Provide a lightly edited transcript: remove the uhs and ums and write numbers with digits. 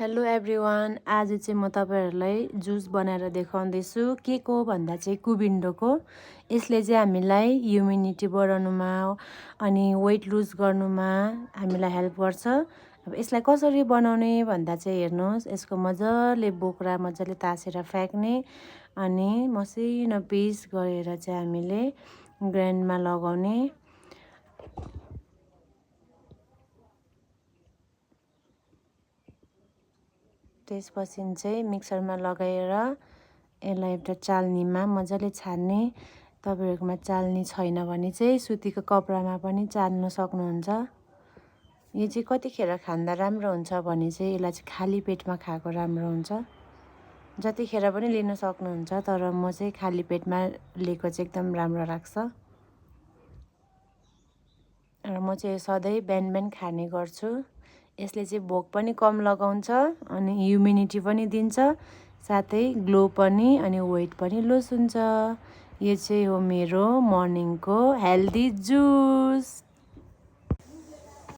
Hello everyone, आज चाहिँ म तपाईहरुलाई जुस बनाएर देखाउँदैछु। के को भन्दा चाहिँ कुबिन्डोको। यसले चाहिँ हामीलाई इम्युनिटी बढाउनुमा अनि वेट लुज गर्नुमा हामीलाई हेल्प गर्छ। अब यसलाई कसरी बनाउने भन्दा चाहिँ हेर्नुस्, यसको मजाले बोक्रा मजाले तासेर फ्याक्ने अनि मसिनो पिस गरेर चाहिँ हामीले ग्राइन्डमा लगाउने। त्यसपछि चाहिँ मिक्सरमा लगाएर यसलाई एउटा चाल्नीमा मजाले छान्ने। तपाईहरुकोमा चाल्नी छैन भने चाहिँ सुतीको कपडामा पनि चाल्न सक्नुहुन्छ। यो चाहिँ कतिखेर खाँदा राम्रो हुन्छ भने चाहिँ यसलाई चाहिँ खाली पेटमा खाएको राम्रो हुन्छ। जतिखेर पनि लिन सक्नुहुन्छ, तर म चाहिँ खाली पेटमा लिएको चाहिँ एकदम राम्रो लाग्छ। र म चाहिँ सधैँ बिहान बिहान खाने गर्छु। यसले चाहिँ भोक पनि कम लगाउँछ अनि इम्युनिटी पनि दिन्छ, साथै ग्लो पनि अनि वेट पनि लुज हुन्छ। यो चाहिँ हो मेरो मर्निङको हेल्दी जुस।